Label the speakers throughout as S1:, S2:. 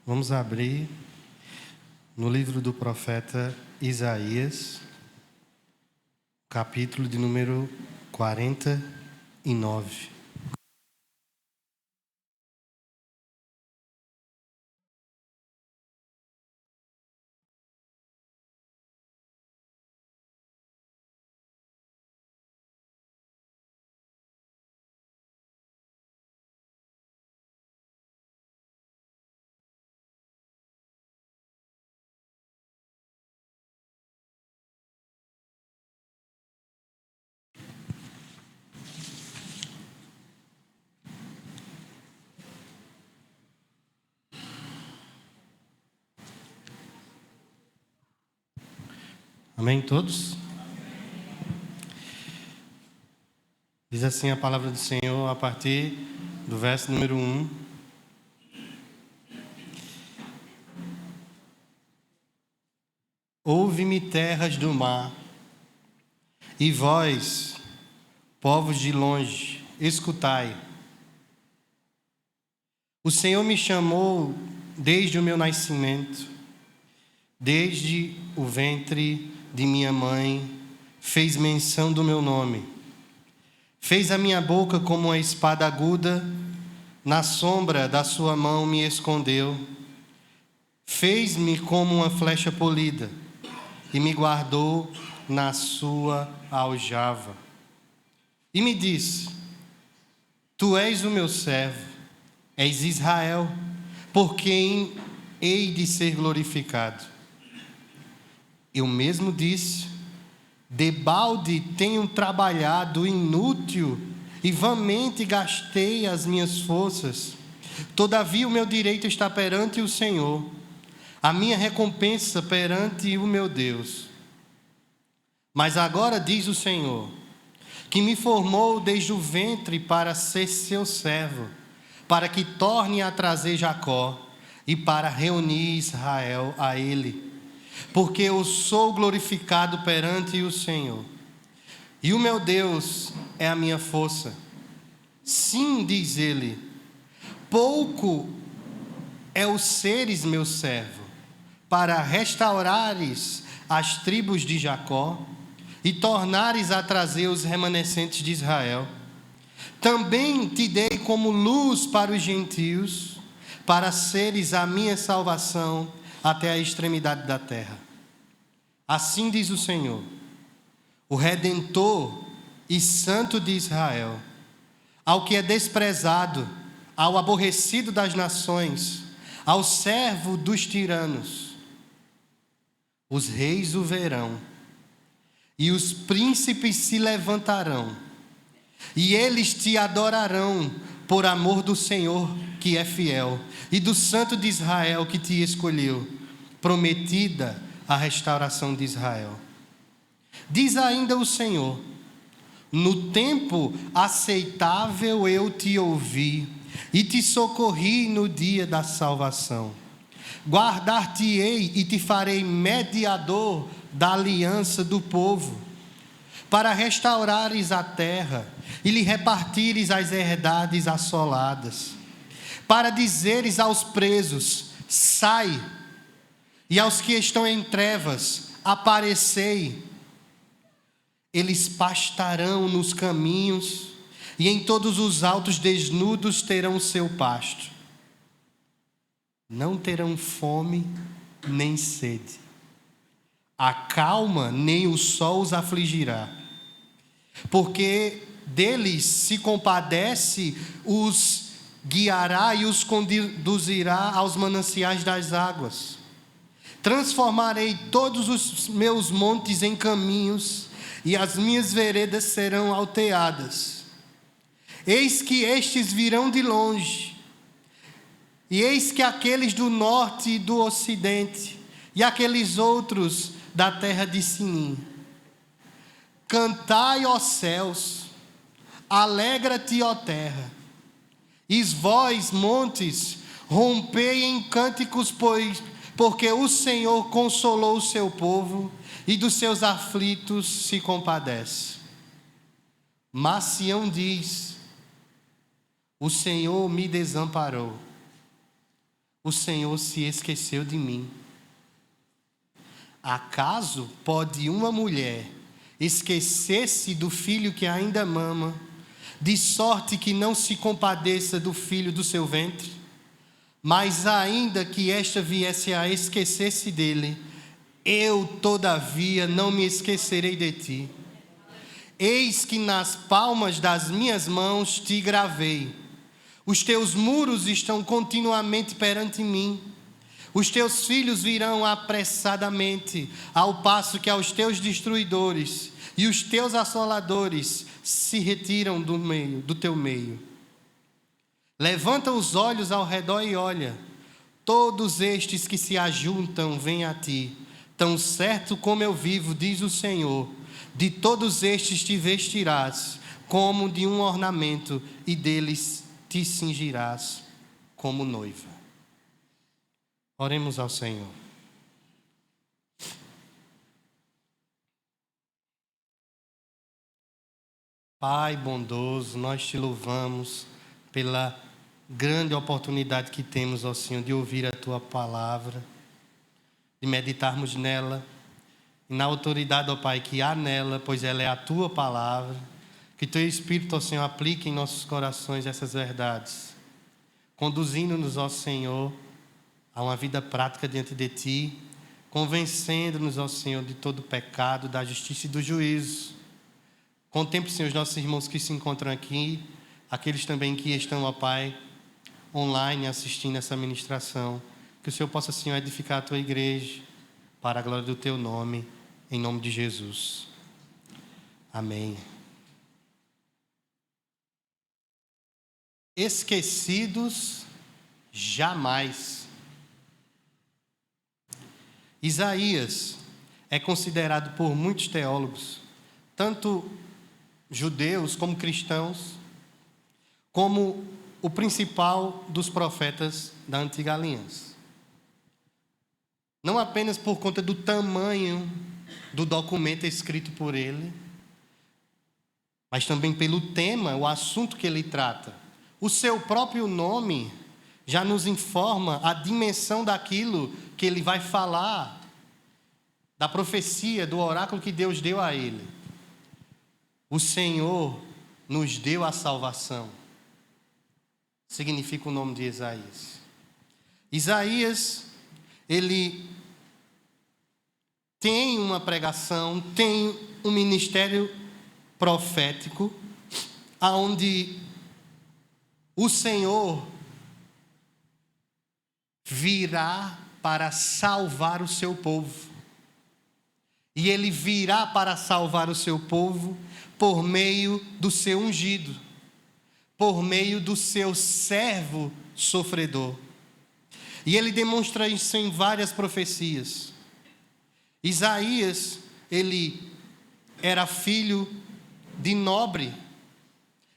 S1: Vamos abrir no livro do profeta Isaías, capítulo de número 49. Amém, todos? Diz assim a palavra do Senhor a partir do verso número 1. Ouve-me, terras do mar, e vós, povos de longe, escutai. O Senhor me chamou desde o meu nascimento, desde o ventre de minha mãe, fez menção do meu nome. Fez a minha boca como uma espada aguda, na sombra da sua mão me escondeu. Fez-me como uma flecha polida, e me guardou na sua aljava. E me disse: Tu és o meu servo, és Israel, por quem hei de ser glorificado. Eu mesmo disse: debalde tenho trabalhado inútil e vãmente gastei as minhas forças. Todavia o meu direito está perante o Senhor, a minha recompensa perante o meu Deus. Mas agora diz o Senhor, que me formou desde o ventre para ser seu servo, para que torne a trazer Jacó e para reunir Israel a ele. Porque eu sou glorificado perante o Senhor, e o meu Deus é a minha força. Sim, diz ele, pouco é o seres meu servo, para restaurares as tribos de Jacó e tornares a trazer os remanescentes de Israel. Também te dei como luz para os gentios, para seres a minha salvação até a extremidade da terra. Assim diz o Senhor, o Redentor e Santo de Israel, ao que é desprezado, ao aborrecido das nações, ao servo dos tiranos. Os reis o verão, e os príncipes se levantarão, e eles te adorarão por amor do Senhor que é fiel, e do Santo de Israel que te escolheu, prometida a restauração de Israel. Diz ainda o Senhor: no tempo aceitável eu te ouvi, e te socorri no dia da salvação. Guardar-te-ei e te farei mediador da aliança do povo, para restaurares a terra e lhe repartires as herdades assoladas, para dizeres aos presos: sai, e aos que estão em trevas: aparecei. Eles pastarão nos caminhos, e em todos os altos desnudos terão seu pasto. Não terão fome nem sede. A calma nem o sol os afligirá, porque deles se compadece, os guiará e os conduzirá aos mananciais das águas. Transformarei todos os meus montes em caminhos, e as minhas veredas serão alteadas. Eis que estes virão de longe, e eis que aqueles do norte e do ocidente, e aqueles outros da terra de Sinim. Cantai, ó céus, alegra-te, ó terra, e vós, montes, rompei em cânticos, porque o Senhor consolou o seu povo, e dos seus aflitos se compadece. Mas Sião diz: o Senhor me desamparou, o Senhor se esqueceu de mim. Acaso pode uma mulher esquecer-se do filho que ainda mama, de sorte que não se compadeça do filho do seu ventre? Mas ainda que esta viesse a esquecer-se dele, eu, todavia, não me esquecerei de ti. Eis que nas palmas das minhas mãos te gravei. Os teus muros estão continuamente perante mim. Os teus filhos virão apressadamente, ao passo que aos teus destruidores e os teus assoladores se retiram do teu meio. Levanta os olhos ao redor e olha. Todos estes que se ajuntam vêm a ti. Tão certo como eu vivo, diz o Senhor, de todos estes te vestirás como de um ornamento, e deles te cingirás como noiva. Oremos ao Senhor. Pai bondoso, nós te louvamos pela grande oportunidade que temos, ó Senhor, de ouvir a tua palavra, de meditarmos nela, e na autoridade, ó Pai, que há nela, pois ela é a tua palavra. Que teu Espírito, ó Senhor, aplique em nossos corações essas verdades, conduzindo-nos, ó Senhor, a uma vida prática diante de ti, convencendo-nos, ó Senhor, de todo pecado, da justiça e do juízo. Contemple, Senhor, os nossos irmãos que se encontram aqui, aqueles também que estão, ó Pai, online assistindo essa ministração. Que o Senhor possa, Senhor, edificar a tua igreja para a glória do teu nome, em nome de Jesus. Amém. Esquecidos jamais. Isaías é considerado por muitos teólogos, tanto judeus como cristãos, como o principal dos profetas da antiga aliança. Não apenas por conta do tamanho do documento escrito por ele, mas também pelo tema, o assunto que ele trata. O seu próprio nome já nos informa a dimensão daquilo que ele vai falar, da profecia, do oráculo que Deus deu a ele. O Senhor nos deu a salvação. Significa o nome de Isaías. Isaías, ele tem uma pregação, tem um ministério profético, onde o Senhor virá para salvar o seu povo. E ele virá para salvar o seu povo por meio do seu ungido, por meio do seu servo sofredor. E ele demonstra isso em várias profecias. Isaías, ele era filho de nobre.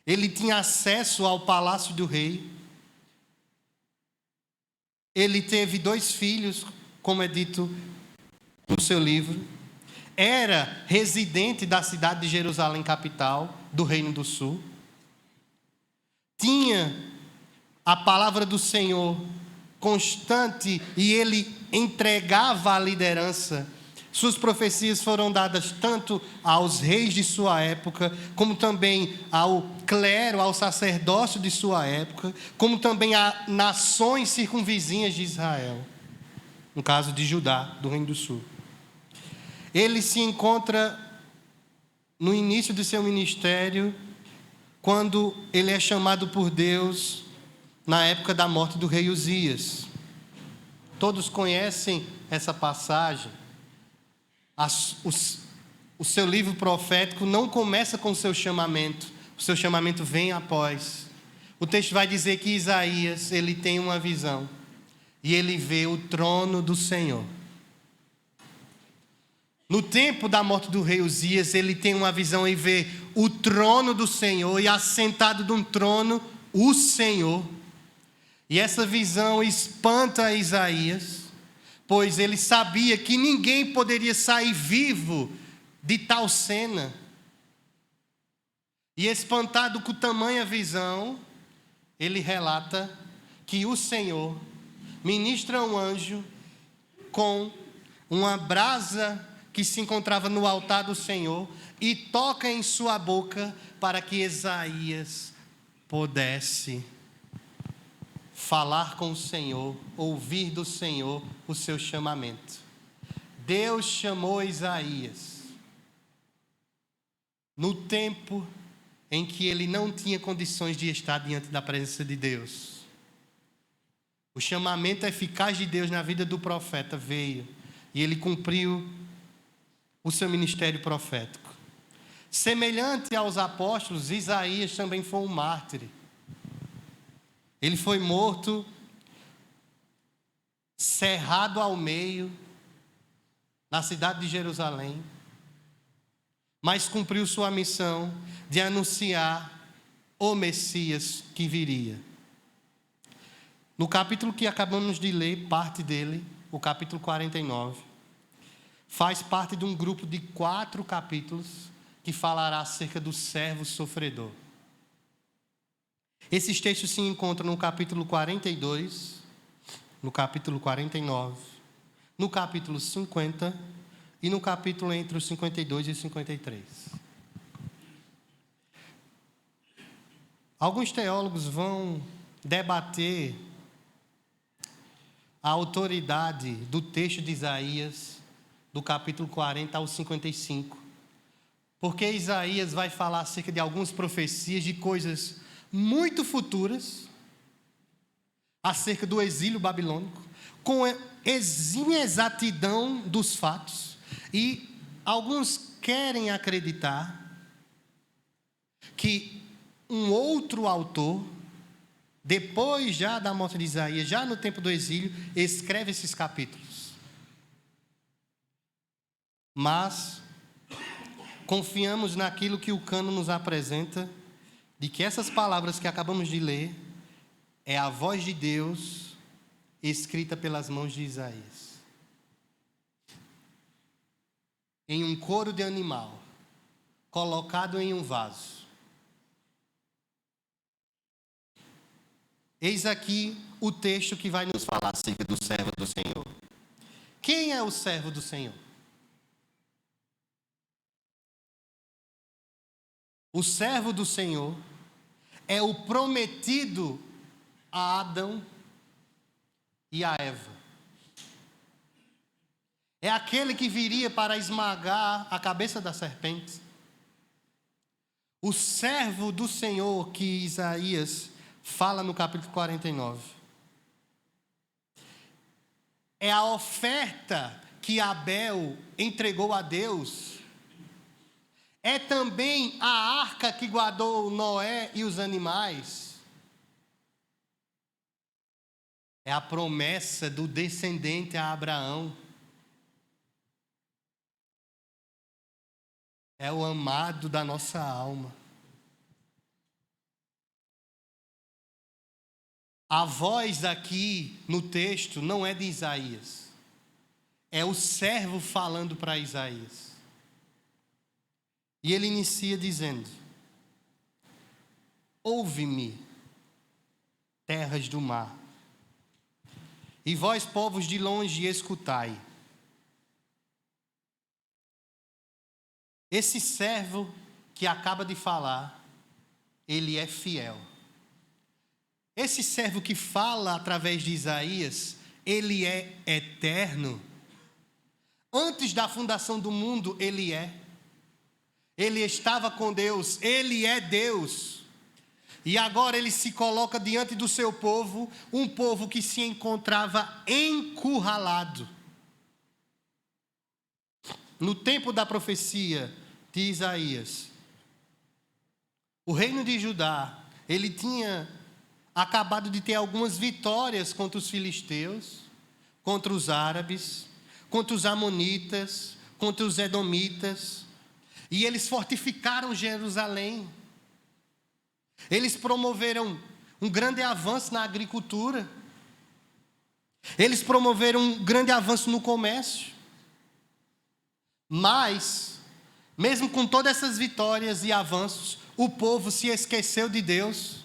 S1: Ele tinha acesso ao palácio do rei. Ele teve 2 filhos, como é dito no seu livro. Era residente da cidade de Jerusalém, capital do Reino do Sul. Tinha a palavra do Senhor constante e ele entregava a liderança. Suas profecias foram dadas tanto aos reis de sua época, como também ao clero, ao sacerdócio de sua época, como também a nações circunvizinhas de Israel, no caso de Judá, do Reino do Sul. Ele se encontra no início do seu ministério, quando ele é chamado por Deus na época da morte do rei Uzias. Todos conhecem essa passagem. O seu livro profético não começa com o seu chamamento. O seu chamamento vem após. O texto vai dizer que Isaías, ele tem uma visão. E ele vê o trono do Senhor. No tempo da morte do rei Uzias, ele tem uma visão e vê o trono do Senhor, e assentado num trono, o Senhor. E essa visão espanta Isaías, pois ele sabia que ninguém poderia sair vivo de tal cena. E espantado com tamanha visão, ele relata que o Senhor ministra um anjo com uma brasa que se encontrava no altar do Senhor e toca em sua boca para que Isaías pudesse falar com o Senhor, ouvir do Senhor o seu chamamento. Deus chamou Isaías no tempo em que ele não tinha condições de estar diante da presença de Deus. O chamamento eficaz de Deus na vida do profeta veio e ele cumpriu o seu ministério profético. Semelhante aos apóstolos, Isaías também foi um mártir. Ele foi morto, cerrado ao meio, na cidade de Jerusalém, mas cumpriu sua missão de anunciar o Messias que viria. No capítulo que acabamos de ler, parte dele, o capítulo 49, faz parte de um grupo de 4 capítulos que falará acerca do servo sofredor. Esses textos se encontram no capítulo 42, no capítulo 49, no capítulo 50 e no capítulo entre os 52 e 53. Alguns teólogos vão debater a autoridade do texto de Isaías, do capítulo 40 ao 55. Porque Isaías vai falar acerca de algumas profecias de coisas muito futuras, acerca do exílio babilônico, com exímia exatidão dos fatos. E alguns querem acreditar que um outro autor, depois já da morte de Isaías, já no tempo do exílio, escreve esses capítulos. Mas confiamos naquilo que o cânon nos apresenta, de que essas palavras que acabamos de ler é a voz de Deus escrita pelas mãos de Isaías. Em um couro de animal, colocado em um vaso. Eis aqui o texto que vai nos falar acerca do servo do Senhor. Quem é o servo do Senhor? O servo do Senhor é o prometido a Adão e a Eva. É aquele que viria para esmagar a cabeça da serpente. O servo do Senhor que Isaías fala no capítulo 49. É a oferta que Abel entregou a Deus. É também a arca que guardou Noé e os animais. É a promessa do descendente a Abraão. É o amado da nossa alma. A voz aqui no texto não é de Isaías. É o servo falando para Isaías. E ele inicia dizendo: ouve-me, terras do mar, e vós, povos de longe, escutai. Esse servo que acaba de falar, ele é fiel. Esse servo que fala através de Isaías, ele é eterno. Antes da fundação do mundo, ele é. Ele estava com Deus, ele é Deus. E agora ele se coloca diante do seu povo, um povo que se encontrava encurralado. No tempo da profecia de Isaías, o reino de Judá, ele tinha acabado de ter algumas vitórias contra os filisteus, contra os árabes, contra os amonitas, contra os edomitas. E eles fortificaram Jerusalém. Eles promoveram um grande avanço na agricultura. Eles promoveram um grande avanço no comércio. Mas, mesmo com todas essas vitórias e avanços, o povo se esqueceu de Deus.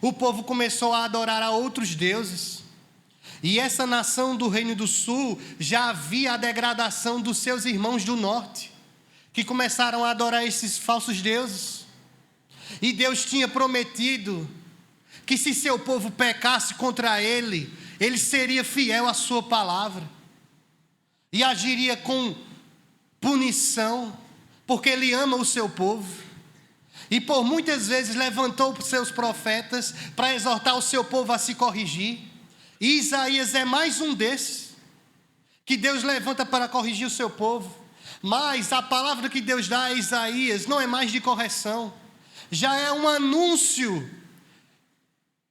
S1: O povo começou a adorar a outros deuses. E essa nação do Reino do Sul já havia a degradação dos seus irmãos do norte, que começaram a adorar esses falsos deuses. E Deus tinha prometido que se seu povo pecasse contra ele, ele seria fiel à sua palavra e agiria com punição, porque ele ama o seu povo. E por muitas vezes levantou os seus profetas para exortar o seu povo a se corrigir. E Isaías é mais um desses, que Deus levanta para corrigir o seu povo. Mas a palavra que Deus dá a Isaías não é mais de correção, já é um anúncio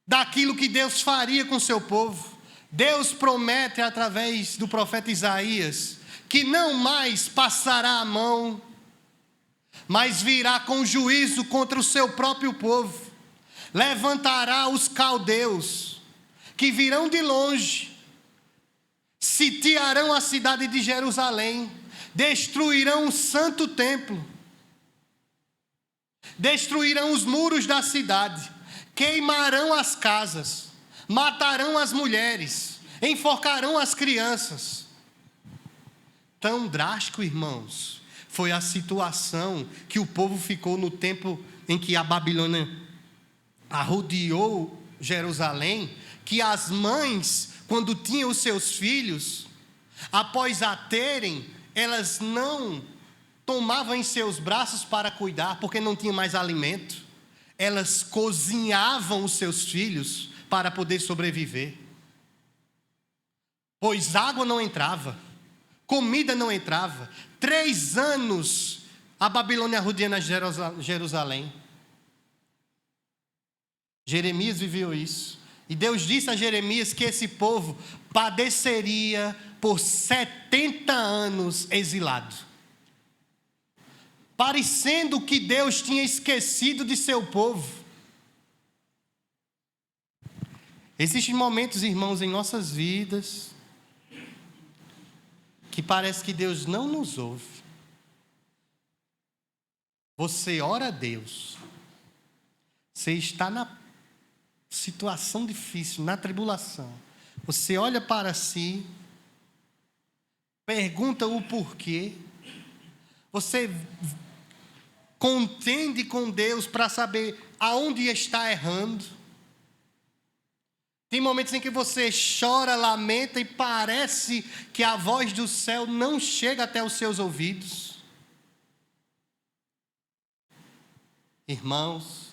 S1: daquilo que Deus faria com o seu povo. Deus promete através do profeta Isaías que não mais passará a mão, mas virá com juízo contra o seu próprio povo. Levantará os caldeus, que virão de longe, sitiarão a cidade de Jerusalém, destruirão o santo templo, destruirão os muros da cidade, queimarão as casas, matarão as mulheres, enforcarão as crianças. Tão drástico, irmãos, foi a situação que o povo ficou no tempo em que a Babilônia arrodeou Jerusalém, que as mães, quando tinham os seus filhos, após a terem, elas não tomavam em seus braços para cuidar, porque não tinha mais alimento. Elas cozinhavam os seus filhos para poder sobreviver, pois água não entrava, comida não entrava. 3 anos a Babilônia arrodeando Jerusalém. Jeremias viveu isso. E Deus disse a Jeremias que esse povo padeceria por 70 anos exilado, parecendo que Deus tinha esquecido de seu povo. Existem momentos, irmãos, em nossas vidas que parece que Deus não nos ouve. Você ora a Deus, você está na situação difícil, na tribulação, você olha para si, pergunta o porquê, você contende com Deus para saber aonde está errando. Tem momentos em que você chora, lamenta e parece que a voz do céu não chega até os seus ouvidos. Irmãos,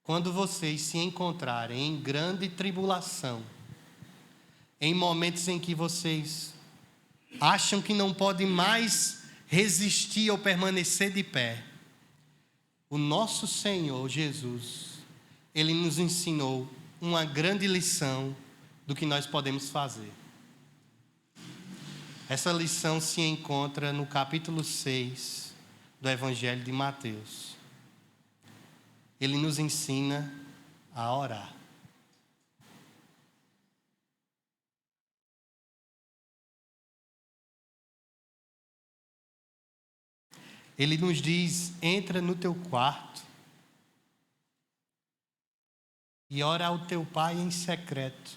S1: quando vocês se encontrarem em grande tribulação, em momentos em que vocês acham que não podem mais resistir ou permanecer de pé, o nosso Senhor Jesus, Ele nos ensinou uma grande lição do que nós podemos fazer. Essa lição se encontra no capítulo 6 do Evangelho de Mateus. Ele nos ensina a orar. Ele nos diz: entra no teu quarto e ora ao teu Pai em secreto.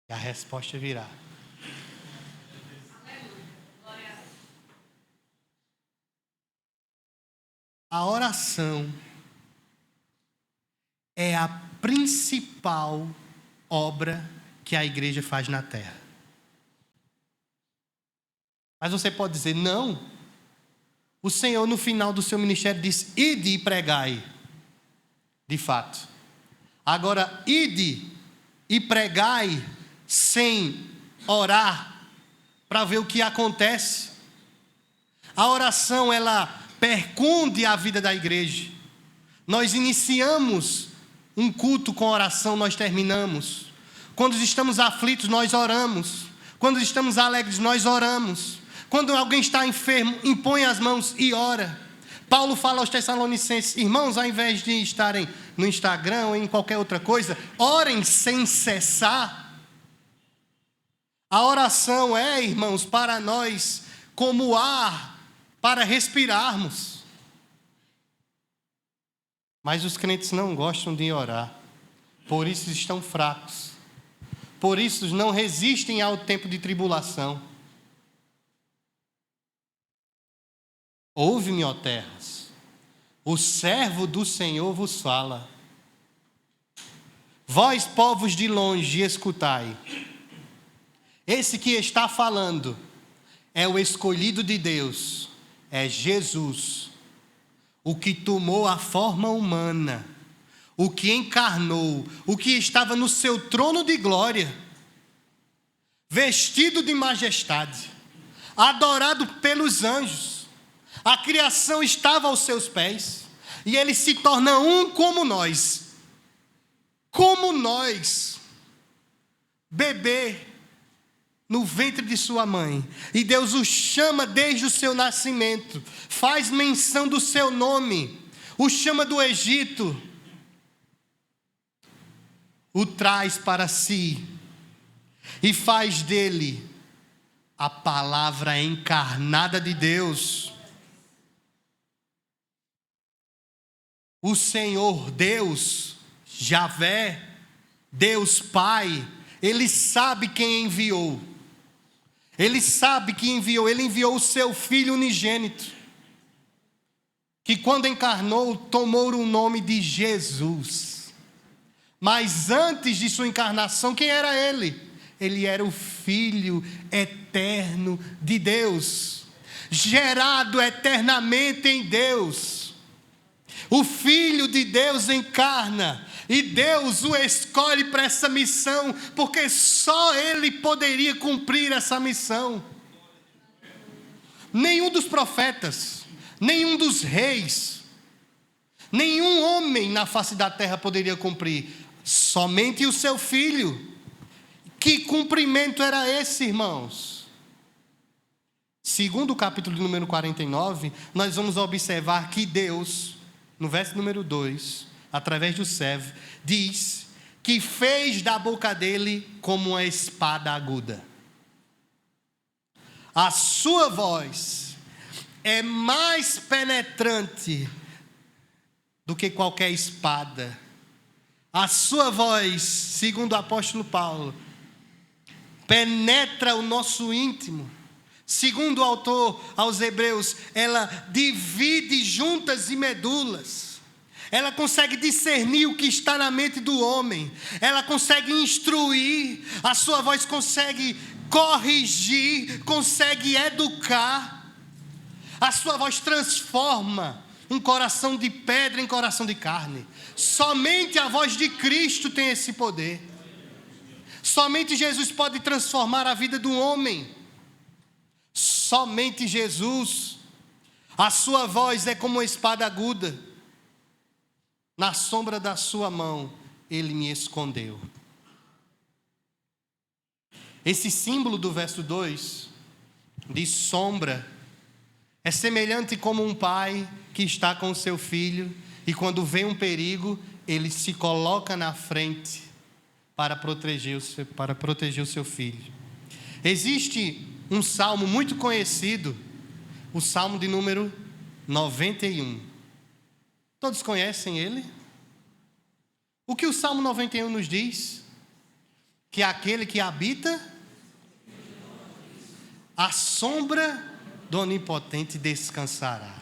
S1: E a resposta virá. A oração é a principal obra que a igreja faz na terra. Mas você pode dizer: não, o Senhor no final do seu ministério disse: ide e pregai. De fato. Agora, ide e pregai sem orar para ver o que acontece. A oração, ela percunde a vida da igreja. Nós iniciamos um culto com oração, nós terminamos. Quando estamos aflitos, nós oramos. Quando estamos alegres, nós oramos. Quando alguém está enfermo, impõe as mãos e ora. Paulo fala aos Tessalonicenses: irmãos, ao invés de estarem no Instagram ou em qualquer outra coisa, orem sem cessar. A oração é, irmãos, para nós como ar para respirarmos. Mas os crentes não gostam de orar. Por isso estão fracos. Por isso não resistem ao tempo de tribulação. Ouve-me, ó terras. O servo do Senhor vos fala. Vós, povos de longe, escutai. Esse que está falando é o escolhido de Deus, é Jesus, o que tomou a forma humana, o que encarnou, o que estava no seu trono de glória, vestido de majestade, adorado pelos anjos. A criação estava aos seus pés, e ele se torna um como nós, bebê no ventre de sua mãe, e Deus o chama desde o seu nascimento, faz menção do seu nome, o chama do Egito, o traz para si, e faz dele a palavra encarnada de Deus. O Senhor Deus, Javé, Deus Pai, Ele sabe quem enviou. Ele sabe que enviou. Ele enviou o seu Filho unigênito, que quando encarnou, tomou o nome de Jesus. Mas antes de sua encarnação, quem era Ele? Ele era o Filho eterno de Deus, gerado eternamente em Deus. O Filho de Deus encarna, e Deus o escolhe para essa missão, porque só Ele poderia cumprir essa missão. Nenhum dos profetas, nenhum dos reis, nenhum homem na face da terra poderia cumprir, somente o seu Filho. Que cumprimento era esse, irmãos? Segundo o capítulo número 49, nós vamos observar que Deus, no verso número 2, através do servo, diz que fez da boca dele como uma espada aguda. A sua voz é mais penetrante do que qualquer espada. A sua voz, segundo o apóstolo Paulo, penetra o nosso íntimo. Segundo o autor aos Hebreus, ela divide juntas e medulas. Ela consegue discernir o que está na mente do homem. Ela consegue instruir. A sua voz consegue corrigir, consegue educar. A sua voz transforma um coração de pedra em coração de carne. Somente a voz de Cristo tem esse poder. Somente Jesus pode transformar a vida do homem. Somente Jesus. A sua voz é como uma espada aguda. Na sombra da sua mão, Ele me escondeu. Esse símbolo do verso 2, de sombra, é semelhante como um pai que está com o seu filho, e quando vem um perigo, ele se coloca na frente para proteger o seu filho. Existe um salmo muito conhecido, o salmo de número 91. Todos conhecem ele? O que o salmo 91 nos diz? Que aquele que habita a sombra do Onipotente descansará.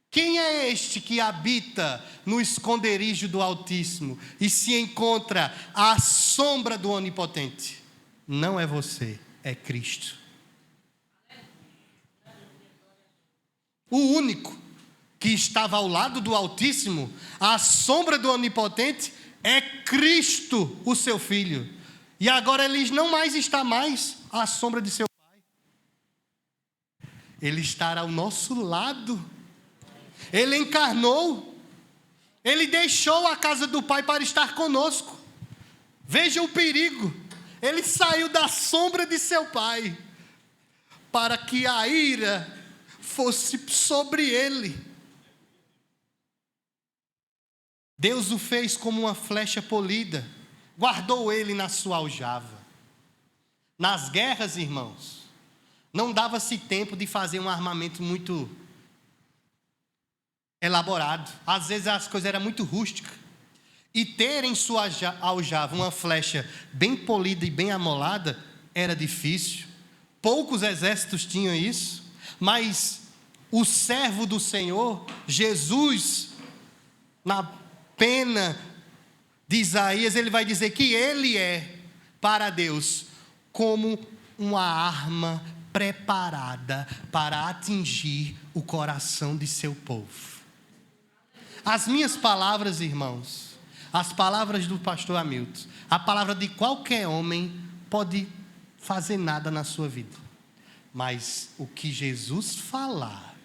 S1: Quem é este que habita no esconderijo do Altíssimo e se encontra à sombra do Onipotente? Não é você, é Cristo. O único que estava ao lado do Altíssimo, à sombra do Onipotente, é Cristo, o seu Filho. E agora ele não mais está mais à sombra de seu Pai. Ele estará ao nosso lado. Ele encarnou. Ele deixou a casa do Pai para estar conosco. Veja o perigo. Ele saiu da sombra de seu Pai para que a ira fosse sobre ele. Deus o fez como uma flecha polida, guardou ele na sua aljava. Nas guerras, irmãos, não dava-se tempo de fazer um armamento muito elaborado. Às vezes as coisas eram muito rústicas. E ter em sua aljava uma flecha bem polida e bem amolada era difícil. Poucos exércitos tinham isso. Mas o servo do Senhor, Jesus, na pena de Isaías, ele vai dizer que ele é para Deus como uma arma preparada para atingir o coração de seu povo. As minhas palavras, irmãos, as palavras do pastor Hamilton, a palavra de qualquer homem pode fazer nada na sua vida. Mas o que Jesus falar,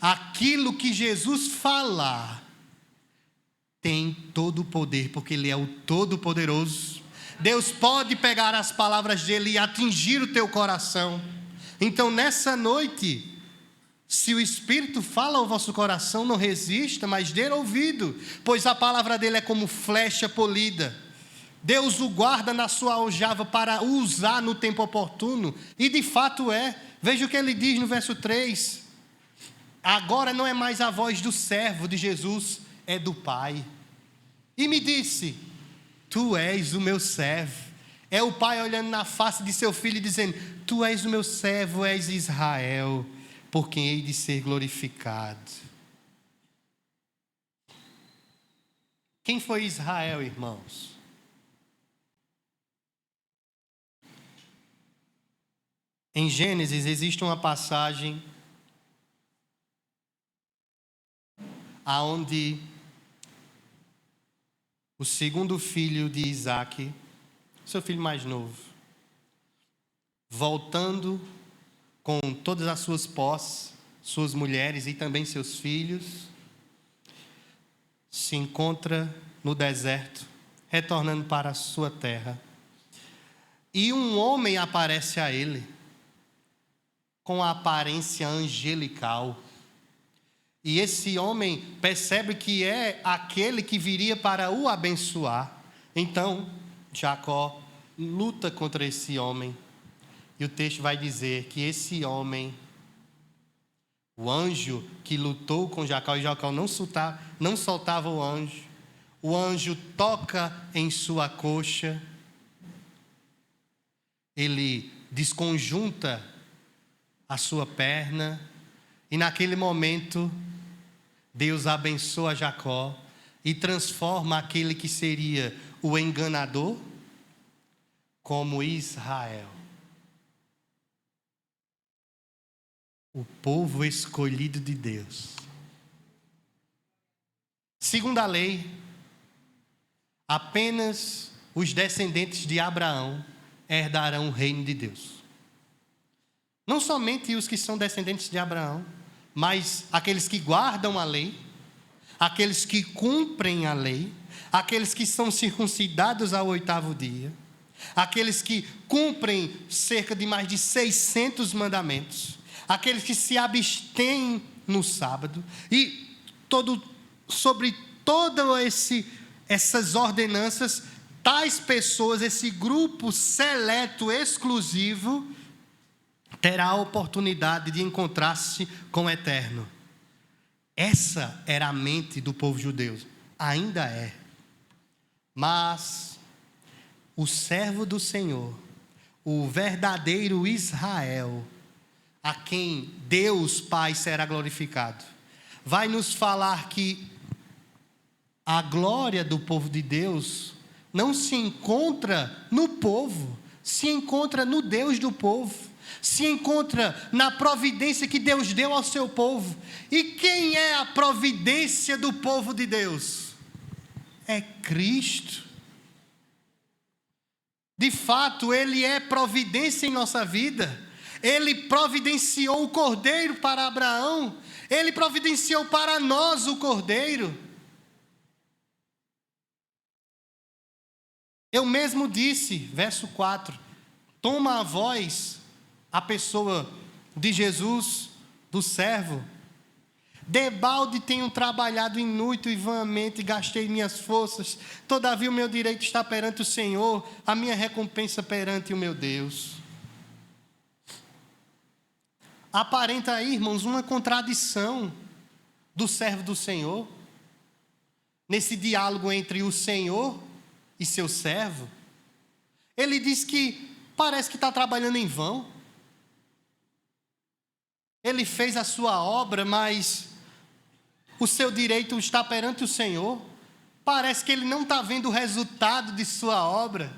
S1: aquilo que Jesus falar, tem todo o poder, porque Ele é o Todo-Poderoso. Deus pode pegar as palavras dele e atingir o teu coração. Então, nessa noite, se o Espírito fala ao vosso coração, não resista, mas dê ouvido, pois a palavra dele é como flecha polida. Deus o guarda na sua aljava para o usar no tempo oportuno, e de fato é. Veja o que ele diz no verso 3. Agora não é mais a voz do servo de Jesus, é do Pai. E me disse: tu és o meu servo. É o Pai olhando na face de seu filho e dizendo: tu és o meu servo, és Israel, por quem hei de ser glorificado. Quem foi Israel, irmãos? Em Gênesis existe uma passagem aonde o segundo filho de Isaac, seu filho mais novo, voltando com todas as suas posses, suas mulheres e também seus filhos, se encontra no deserto, retornando para a sua terra. E um homem aparece a ele, com a aparência angelical. E esse homem percebe que é aquele que viria para o abençoar. Então, Jacó luta contra esse homem. E o texto vai dizer que esse homem, o anjo que lutou com Jacó, e Jacó não soltava o anjo toca em sua coxa, ele desconjunta a sua perna, e naquele momento, Deus abençoa Jacó e transforma aquele que seria o enganador como Israel. O povo escolhido de Deus. Segundo a lei, apenas os descendentes de Abraão herdarão o reino de Deus. Não somente os que são descendentes de Abraão, mas aqueles que guardam a lei, aqueles que cumprem a lei, aqueles que são circuncidados ao 8º dia, aqueles que cumprem cerca de mais de 600 mandamentos, aqueles que se abstêm no sábado, e sobre todas essas ordenanças, tais pessoas, esse grupo seleto, exclusivo, terá a oportunidade de encontrar-se com o Eterno. Essa era a mente do povo judeu, ainda é. Mas o servo do Senhor, o verdadeiro Israel, a quem Deus Pai será glorificado, vai nos falar que a glória do povo de Deus não se encontra no povo, se encontra no Deus do povo, se encontra na providência que Deus deu ao seu povo. E quem é a providência do povo de Deus? É Cristo. De fato, Ele é providência em nossa vida. Ele providenciou o Cordeiro para Abraão. Ele providenciou para nós o Cordeiro. Eu mesmo disse, verso 4, toma a voz a pessoa de Jesus, do servo. Debalde tenho trabalhado inútil e vãmente, gastei minhas forças, todavia o meu direito está perante o Senhor, a minha recompensa perante o meu Deus. Aparenta aí, irmãos, uma contradição. do servo do Senhor, nesse diálogo entre o Senhor e seu servo, ele diz que parece que está trabalhando em vão. Ele fez a sua obra, mas o seu direito está perante o Senhor. Parece que ele não está vendo o resultado de sua obra.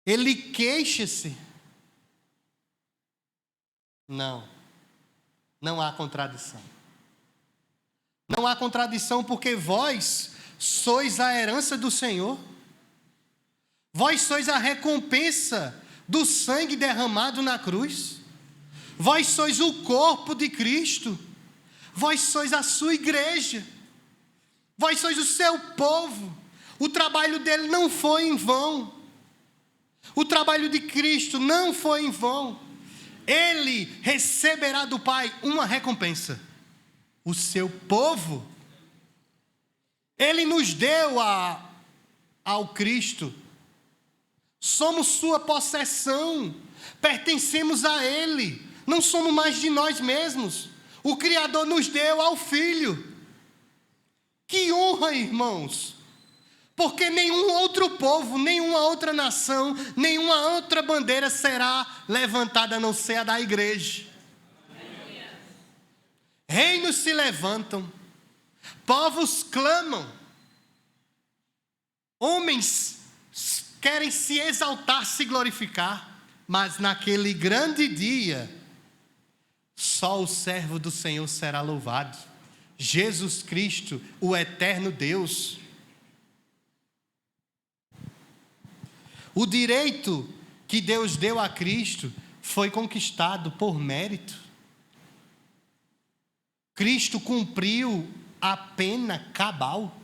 S1: Ele queixa-se. Não há contradição. Não há contradição porque vós sois a herança do Senhor. Vós sois a recompensa do sangue derramado na cruz. Vós sois o corpo de Cristo. Vós sois a sua igreja. Vós sois o seu povo. O trabalho dele não foi em vão. O trabalho de Cristo não foi em vão. Ele receberá do Pai uma recompensa. O seu povo. Ele nos deu ao Cristo. Somos sua possessão. Pertencemos a Ele. Não somos mais de nós mesmos. O Criador nos deu ao Filho. Que honra, irmãos! Porque nenhum outro povo, nenhuma outra nação, nenhuma outra bandeira será levantada a não ser a da igreja. Reinos se levantam, povos clamam, homens querem se exaltar, se glorificar, mas naquele grande dia, só o servo do Senhor será louvado. Jesus Cristo, o eterno Deus. O direito que Deus deu a Cristo foi conquistado por mérito. Cristo cumpriu a pena cabal.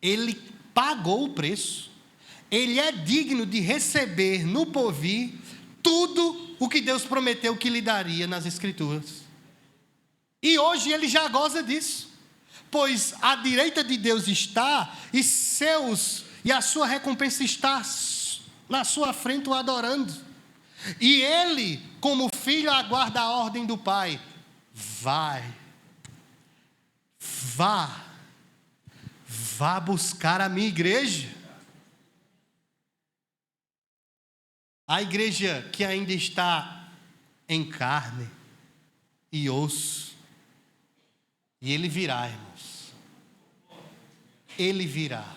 S1: Ele pagou o preço. Ele é digno de receber no porvir tudo o que Deus prometeu que lhe daria nas Escrituras. E hoje ele já goza disso, pois à direita de Deus está e a sua recompensa está na sua frente o adorando. E ele, como filho, aguarda a ordem do Pai. Vá buscar a minha igreja. A igreja que ainda está em carne e osso. E ele virá, irmãos. Ele virá.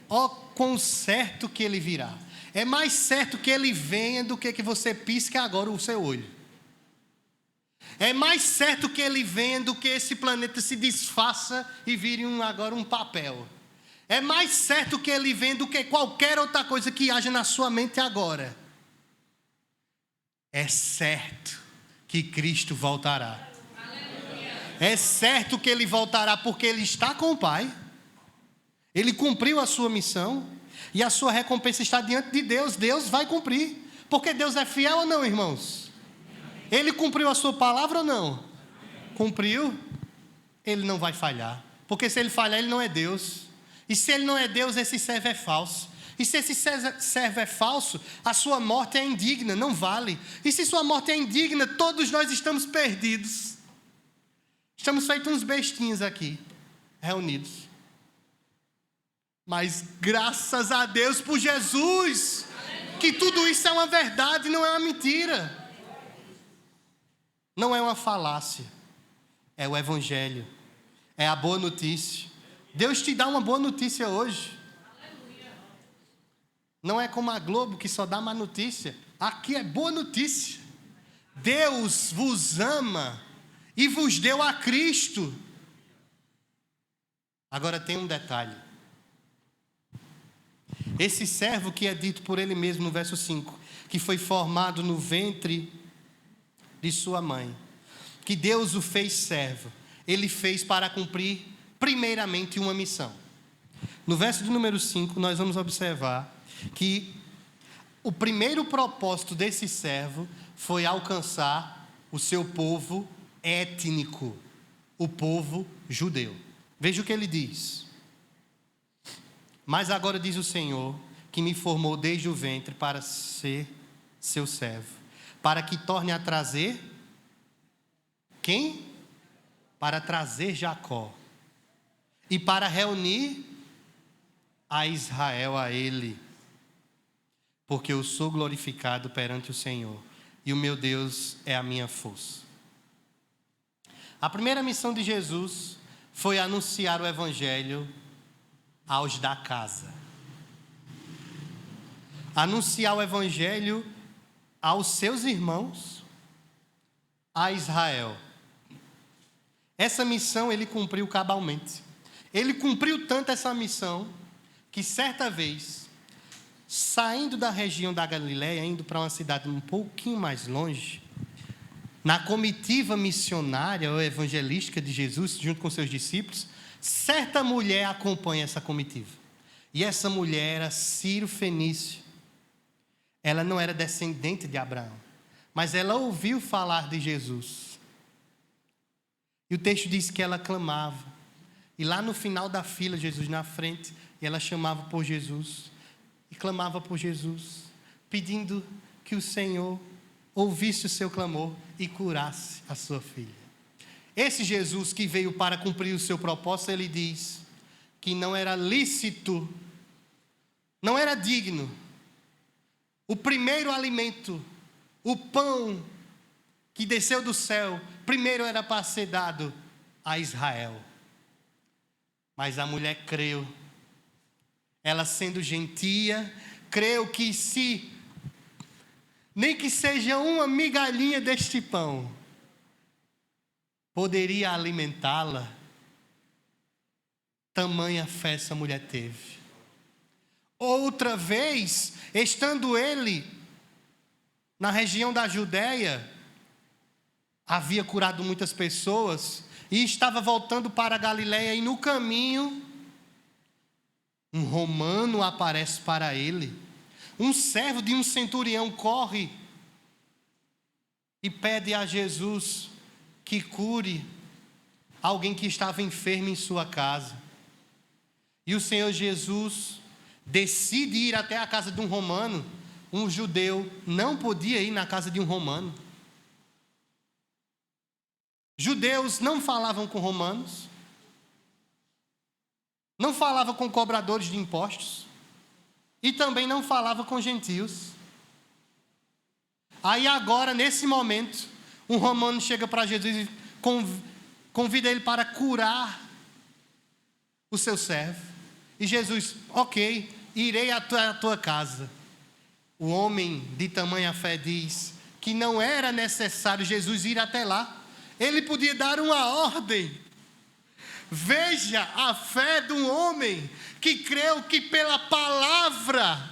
S1: Ó, quão certo que ele virá. É mais certo que ele venha do que você pisque agora o seu olho. É mais certo que ele venha do que esse planeta se desfaça e vire agora um papel. É mais certo que ele venha do que qualquer outra coisa que haja na sua mente agora. É certo que Cristo voltará. É certo que ele voltará porque ele está com o Pai. Ele cumpriu a sua missão. E a sua recompensa está diante de Deus. Deus vai cumprir. Porque Deus é fiel ou não, irmãos? Ele cumpriu a sua palavra ou não? Cumpriu. Ele não vai falhar. Porque se ele falhar, ele não é Deus. E se ele não é Deus, esse servo é falso. E se esse servo é falso, a sua morte é indigna, não vale. E se sua morte é indigna, todos nós estamos perdidos. Estamos feitos uns bestinhos aqui, reunidos. Mas graças a Deus por Jesus, que tudo isso é uma verdade, não é uma mentira. Não é uma falácia. É o Evangelho. É a boa notícia. Deus te dá uma boa notícia hoje. Não é como a Globo que só dá má notícia. Aqui é boa notícia. Deus vos ama e vos deu a Cristo. Agora tem um detalhe. Esse servo que é dito por ele mesmo no verso 5, que foi formado no ventre de sua mãe, que Deus o fez servo, ele fez para cumprir primeiramente uma missão. No verso de número 5, nós vamos observar que o primeiro propósito desse servo foi alcançar o seu povo étnico, o povo judeu. Veja o que ele diz. Mas agora diz o Senhor, que me formou desde o ventre para ser seu servo, para que torne a trazer quem? Para trazer Jacó e para reunir a Israel a ele, porque eu sou glorificado perante o Senhor e o meu Deus é a minha força. A primeira missão de Jesus foi anunciar o evangelho aos da casa. Anunciar o evangelho aos seus irmãos, a Israel. Essa missão ele cumpriu cabalmente. Ele cumpriu tanto essa missão que certa vez, saindo da região da Galileia, indo para uma cidade um pouquinho mais longe, na comitiva missionária ou evangelística de Jesus, junto com seus discípulos, certa mulher acompanha essa comitiva. E essa mulher era Ciro Fenício. Ela não era descendente de Abraão, mas ela ouviu falar de Jesus. E o texto diz que ela clamava. E lá no final da fila, Jesus na frente, e ela chamava por Jesus. E clamava por Jesus, pedindo que o Senhor ouvisse o seu clamor e curasse a sua filha. Esse Jesus que veio para cumprir o seu propósito, ele diz que não era lícito, não era digno. O primeiro alimento, o pão que desceu do céu, primeiro era para ser dado a Israel. Mas a mulher creu. Ela sendo gentia, creu que se, nem que seja uma migalhinha deste pão, poderia alimentá-la. Tamanha fé essa mulher teve. Outra vez, estando ele na região da Judéia, havia curado muitas pessoas e estava voltando para a Galileia, e no caminho um romano aparece para ele. Um servo de um centurião corre e pede a Jesus que cure alguém que estava enfermo em sua casa. E o Senhor Jesus decide ir até a casa de um romano. Um judeu não podia ir na casa de um romano. Judeus não falavam com romanos, não falavam com cobradores de impostos e também não falavam com gentios. Aí agora, nesse momento, um romano chega para Jesus e convida ele para curar o seu servo. E Jesus, ok, irei à tua casa. O homem de tamanha fé diz que não era necessário Jesus ir até lá. Ele podia dar uma ordem. Veja a fé de um homem que creu que pela palavra,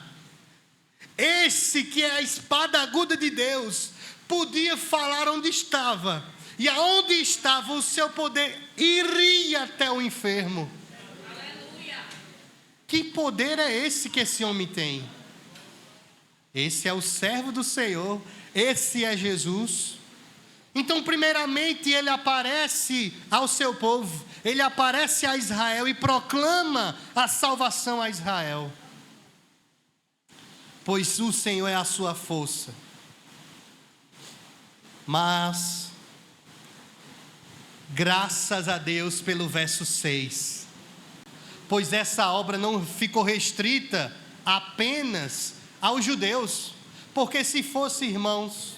S1: esse que é a espada aguda de Deus, podia falar onde estava. E aonde estava o seu poder, iria até o enfermo. Aleluia. Que poder é esse que esse homem tem? Esse é o servo do Senhor, esse é Jesus. Então, primeiramente, ele aparece ao seu povo, ele aparece a Israel e proclama a salvação a Israel. Pois o Senhor é a sua força. Mas, graças a Deus pelo verso 6, pois essa obra não ficou restrita apenas aos judeus, porque se fosse, irmãos,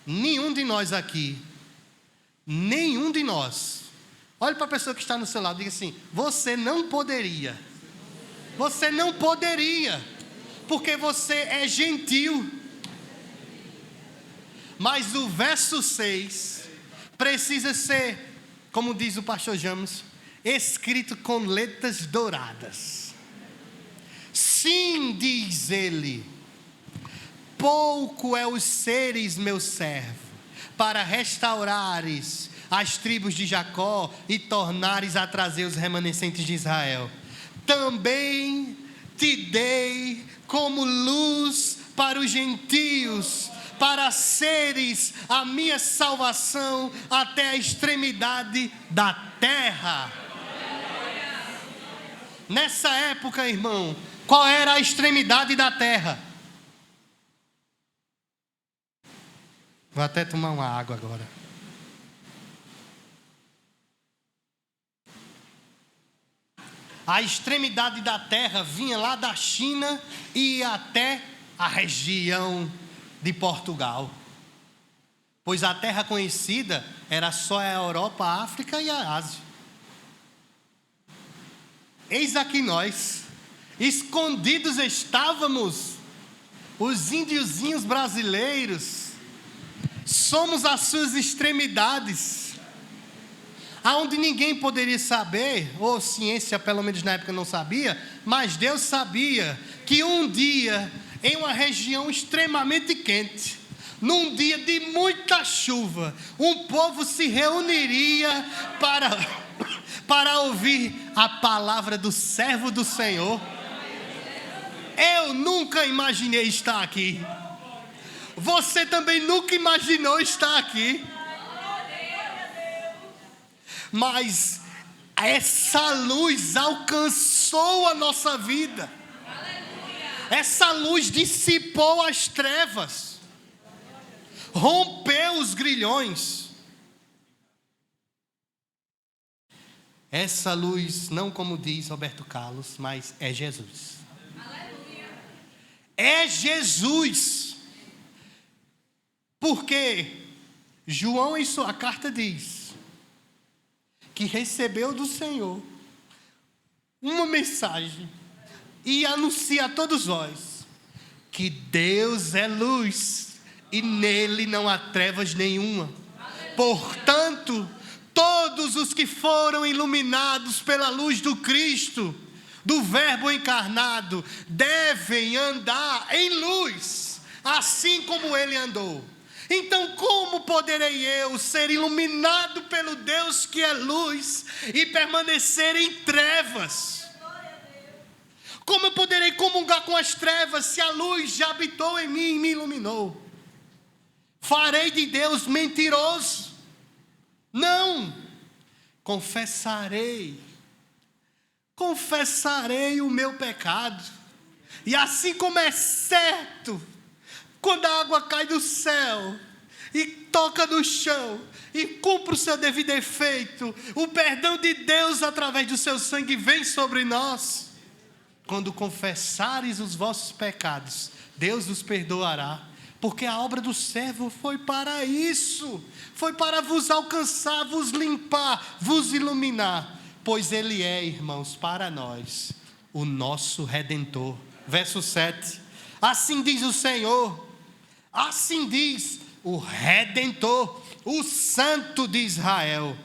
S1: nenhum de nós aqui, nenhum de nós, olhe para a pessoa que está no seu lado e diga assim: você não poderia, porque você é gentil. Mas o verso 6 precisa ser, como diz o pastor James, escrito com letras douradas. Sim, diz ele, pouco é os seres, meu servo, para restaurares as tribos de Jacó e tornares a trazer os remanescentes de Israel. Também te dei como luz para os gentios, para seres a minha salvação até a extremidade da terra. Nessa época, irmão, qual era a extremidade da terra? Vou até tomar uma água agora. A extremidade da terra vinha lá da China e ia até a região de Portugal. Pois a terra conhecida era só a Europa, a África e a Ásia. Eis aqui nós, escondidos estávamos, os índiozinhos brasileiros, somos as suas extremidades, aonde ninguém poderia saber, ou ciência pelo menos na época não sabia, mas Deus sabia que um dia, em uma região extremamente quente, num dia de muita chuva, um povo se reuniria para ouvir a palavra do servo do Senhor. Eu nunca imaginei estar aqui. Você também nunca imaginou estar aqui. Mas essa luz alcançou a nossa vida. Essa luz dissipou as trevas. Rompeu os grilhões. Essa luz, não como diz Roberto Carlos, mas é Jesus. É Jesus. Porque João em sua carta diz que recebeu do Senhor uma mensagem e anuncia a todos nós que Deus é luz e nele não há trevas nenhuma. Portanto, todos os que foram iluminados pela luz do Cristo, do Verbo encarnado, devem andar em luz, assim como ele andou. Então, como poderei eu ser iluminado pelo Deus que é luz e permanecer em trevas? Como eu poderei comungar com as trevas se a luz já habitou em mim e me iluminou? Farei de Deus mentiroso? Não. Confessarei o meu pecado. E assim como é certo, quando a água cai do céu e toca no chão e cumpre o seu devido efeito, o perdão de Deus através do seu sangue vem sobre nós. Quando confessares os vossos pecados, Deus os perdoará. Porque a obra do servo foi para isso. Foi para vos alcançar, vos limpar, vos iluminar. Pois ele é, irmãos, para nós, o nosso Redentor. Verso 7. Assim diz o Senhor, assim diz o Redentor, o Santo de Israel.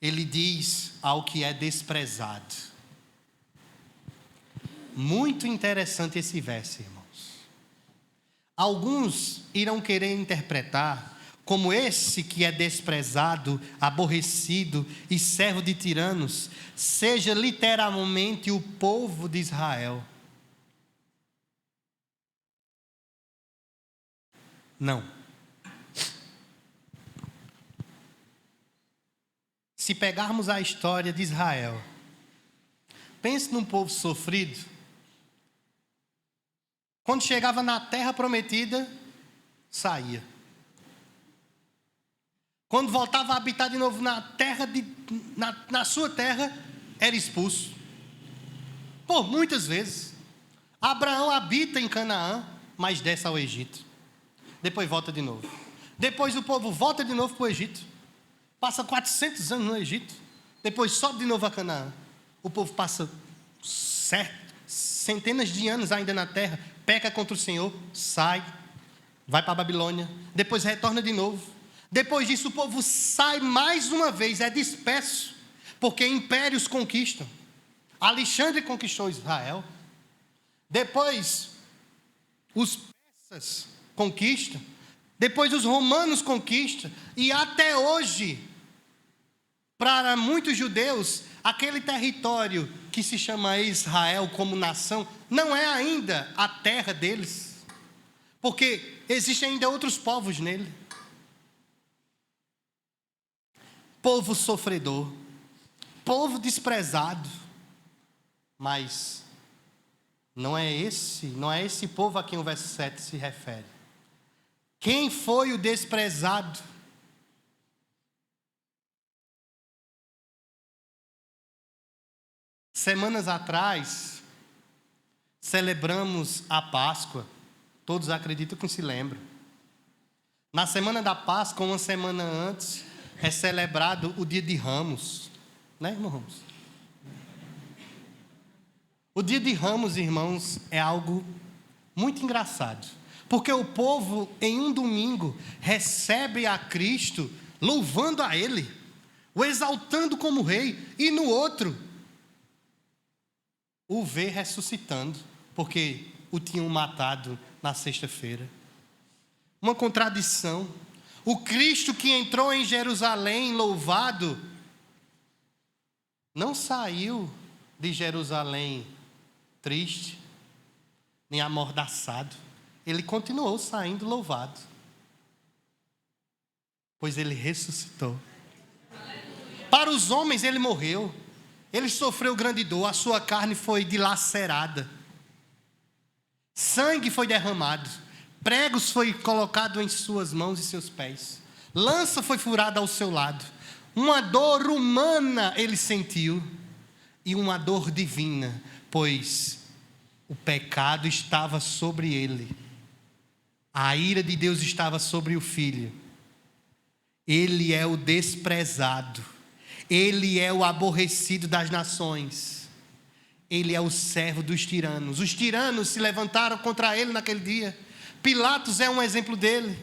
S1: Ele diz ao que é desprezado. Muito interessante esse verso, irmãos. Alguns irão querer interpretar como esse que é desprezado, aborrecido e servo de tiranos, seja literalmente o povo de Israel. Não. Se pegarmos a história de Israel, pense num povo sofrido. Quando chegava na terra prometida, saía. Quando voltava a habitar de novo na sua terra, era expulso. Por muitas vezes. Abraão habita em Canaã, mas desce ao Egito. Depois volta de novo. Depois o povo volta de novo para o Egito. Passa 400 anos no Egito. Depois sobe de novo a Canaã. O povo passa centenas de anos ainda na terra. Peca contra o Senhor, sai, vai para a Babilônia, depois retorna de novo. Depois disso o povo sai mais uma vez, é disperso, porque impérios conquistam. Alexandre conquistou Israel. Depois os persas conquistam. Depois os romanos conquistam. E até hoje, para muitos judeus, aquele território que se chama Israel como nação, não é ainda a terra deles, porque existem ainda outros povos nele. Povo sofredor, povo desprezado, mas Não é esse povo a quem o verso 7 se refere. Quem foi o desprezado? Semanas atrás, celebramos a Páscoa. Todos acreditam que se lembram. Na semana da Páscoa, uma semana antes, é celebrado o dia de Ramos. Né, irmão Ramos? O dia de Ramos, irmãos, é algo muito engraçado. Porque o povo, em um domingo, recebe a Cristo, louvando a Ele, o exaltando como rei, e no outro, o vê ressuscitando, porque o tinham matado na sexta-feira. Uma contradição. O Cristo que entrou em Jerusalém louvado, não saiu de Jerusalém triste, nem amordaçado. Ele continuou saindo louvado, pois ele ressuscitou. Para os homens ele morreu, ele sofreu grande dor, a sua carne foi dilacerada, sangue foi derramado, pregos foi colocado em suas mãos e seus pés, lança foi furada ao seu lado, uma dor humana ele sentiu, e uma dor divina, pois o pecado estava sobre ele. A ira de Deus estava sobre o Filho. Ele é o desprezado. Ele é o aborrecido das nações. Ele é o servo dos tiranos. Os tiranos se levantaram contra ele naquele dia. Pilatos é um exemplo dele.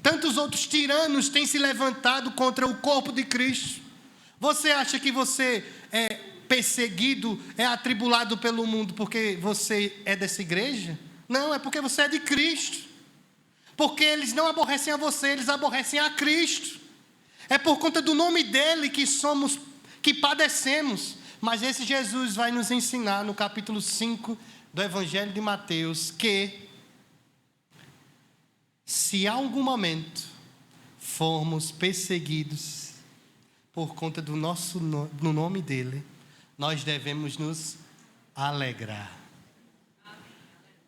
S1: Tantos outros tiranos têm se levantado contra o corpo de Cristo. Você acha que você é perseguido, é atribulado pelo mundo porque você é dessa igreja? Não, é porque você é de Cristo. Porque eles não aborrecem a você, eles aborrecem a Cristo. É por conta do nome dele que padecemos. Mas esse Jesus vai nos ensinar no capítulo 5 do Evangelho de Mateus que se há algum momento formos perseguidos por conta do nome dele, nós devemos nos alegrar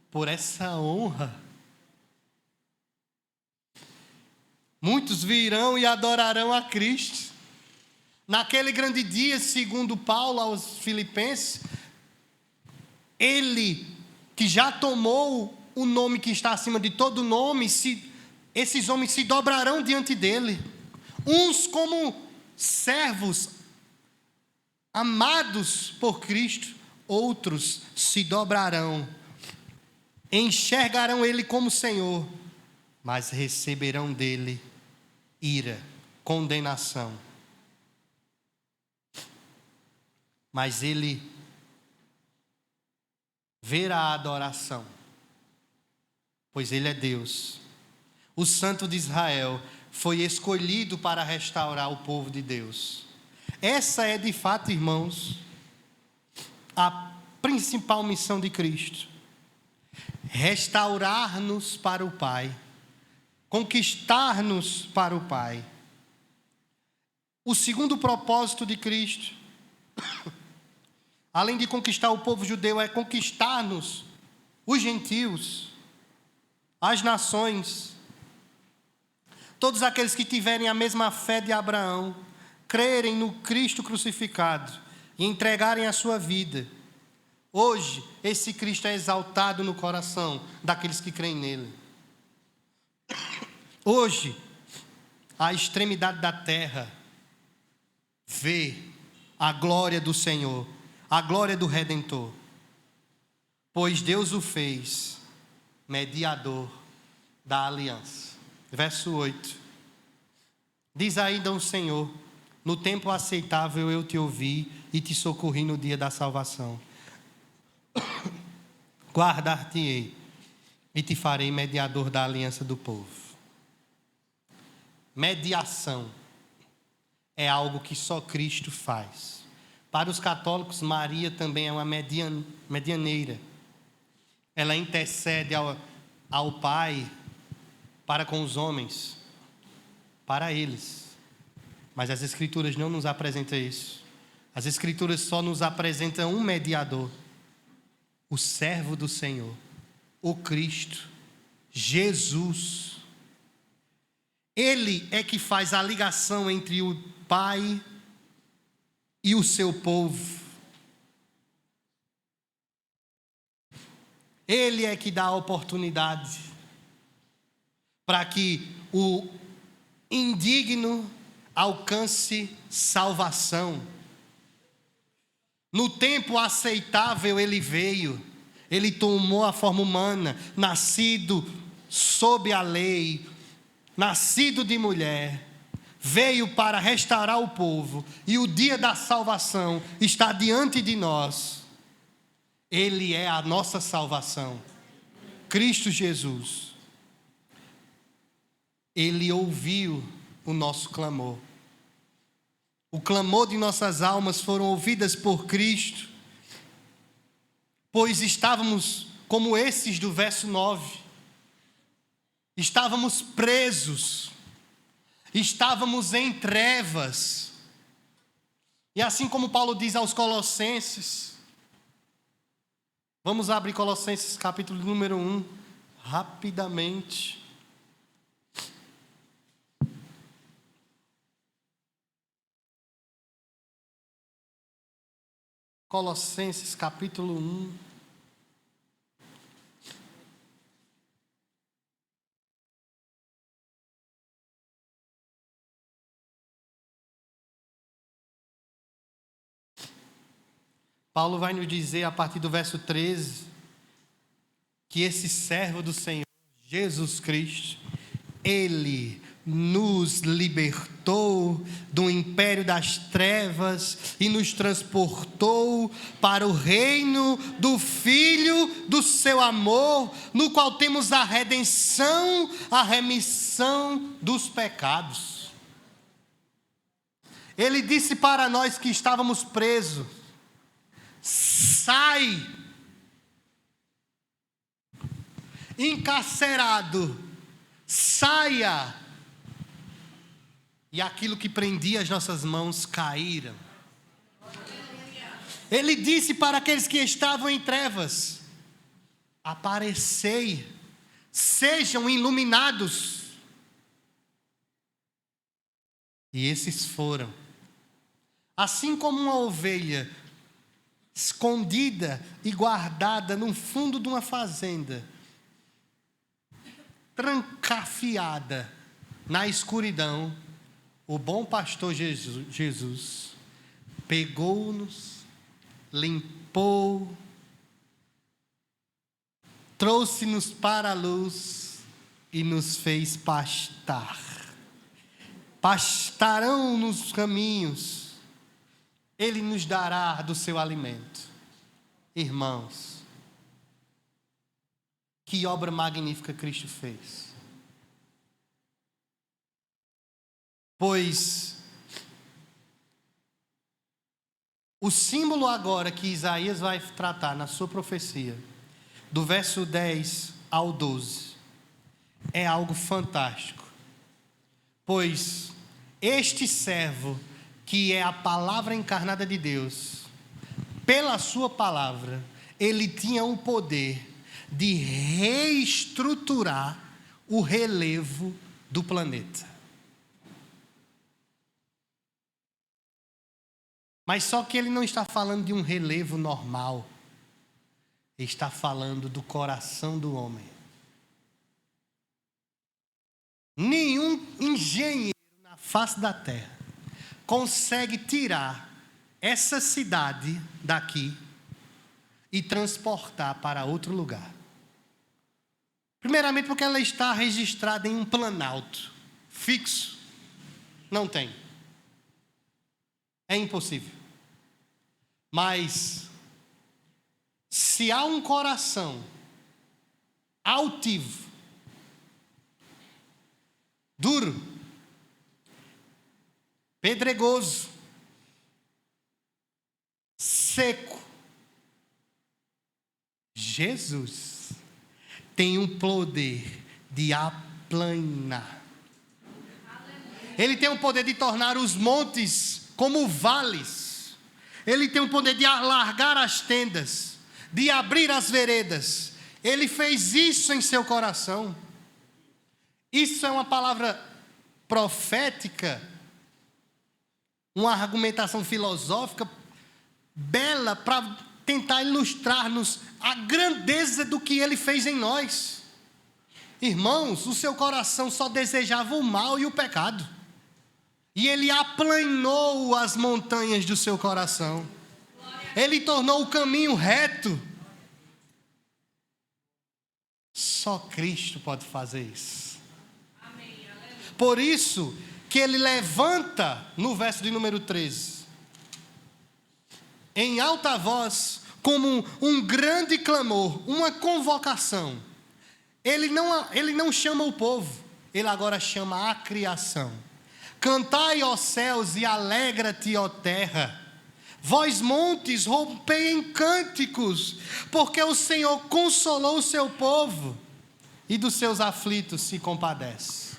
S1: por essa honra. Muitos virão e adorarão a Cristo. Naquele grande dia, segundo Paulo aos Filipenses, ele que já tomou o nome que está acima de todo nome, esses homens se dobrarão diante dele, uns como servos amados por Cristo, outros se dobrarão, enxergarão ele como Senhor, mas receberão dele ira, condenação. Mas ele verá a adoração, pois ele é Deus. O Santo de Israel foi escolhido para restaurar o povo de Deus. Essa é de fato, irmãos, a principal missão de Cristo: restaurar-nos para o Pai, conquistar-nos para o Pai. O segundo propósito de Cristo, além de conquistar o povo judeu, é conquistar-nos, os gentios, as nações, todos aqueles que tiverem a mesma fé de Abraão, crerem no Cristo crucificado e entregarem a sua vida. Hoje, esse Cristo é exaltado no coração daqueles que creem nele. Hoje, a extremidade da terra vê a glória do Senhor, a glória do Redentor, pois Deus o fez mediador da aliança. Verso 8. Diz ainda o Senhor: no tempo aceitável eu te ouvi e te socorri no dia da salvação. Guardar-te-ei e te farei mediador da aliança do povo. Mediação é algo que só Cristo faz. Para os católicos, Maria também é uma medianeira. Ela intercede ao Pai para com os homens, para eles. Mas as Escrituras não nos apresentam isso. As Escrituras só nos apresentam um mediador. o servo do Senhor, o Cristo, Jesus. Ele é que faz a ligação entre o Pai e o seu povo. Ele é que dá a oportunidade para que o indigno alcance salvação. No tempo aceitável ele veio, ele tomou a forma humana, nascido sob a lei, nascido de mulher, veio para restaurar o povo, e o dia da salvação está diante de nós. Ele é a nossa salvação, Cristo Jesus. Ele ouviu o nosso clamor. O clamor de nossas almas foram ouvidas por Cristo, pois estávamos como esses do verso 9. Estávamos presos, estávamos em trevas. E assim como Paulo diz aos Colossenses, vamos abrir Colossenses capítulo número 1, rapidamente. Colossenses capítulo 1. Paulo vai nos dizer a partir do verso 13 que esse servo do Senhor, Jesus Cristo, ele nos libertou do império das trevas e nos transportou para o reino do Filho do seu amor, no qual temos a redenção, a remissão dos pecados. Ele disse para nós que estávamos presos: sai, encarcerado, saia. E aquilo que prendia as nossas mãos caíram. Ele disse para aqueles que estavam em trevas: aparecei, sejam iluminados. E esses foram. Assim como uma ovelha escondida e guardada no fundo de uma fazenda, trancafiada na escuridão, o bom pastor Jesus pegou-nos, limpou, trouxe-nos para a luz e nos fez pastar. Pastarão nos caminhos, Ele nos dará do seu alimento. Irmãos, que obra magnífica Cristo fez. Pois o símbolo agora que Isaías vai tratar na sua profecia, do verso 10 ao 12, é algo fantástico. Pois este servo, que é a palavra encarnada de Deus, pela sua palavra, ele tinha o poder de reestruturar o relevo do planeta. Mas só que ele não está falando de um relevo normal. Ele está falando do coração do homem. Nenhum engenheiro na face da terra consegue tirar essa cidade daqui e transportar para outro lugar. Primeiramente porque ela está registrada em um planalto fixo. Não tem. É impossível. Mas se há um coração altivo, duro, pedregoso, seco, Jesus tem um poder de aplanar. Ele tem o poder de tornar os montes como vales. Ele tem o poder de alargar as tendas, de abrir as veredas. Ele fez isso em seu coração. Isso é uma palavra profética, uma argumentação filosófica bela para tentar ilustrar-nos a grandeza do que ele fez em nós. Irmãos, o seu coração só desejava o mal e o pecado. E ele aplanou as montanhas do seu coração. Ele tornou o caminho reto. Só Cristo pode fazer isso. Por isso que ele levanta, no verso de número 13, em alta voz, como um grande clamor, uma convocação. Ele não chama o povo, ele agora chama a criação. Cantai, ó céus, e alegra-te, ó terra. Vós, montes, rompei em cânticos, porque o Senhor consolou o seu povo e dos seus aflitos se compadece.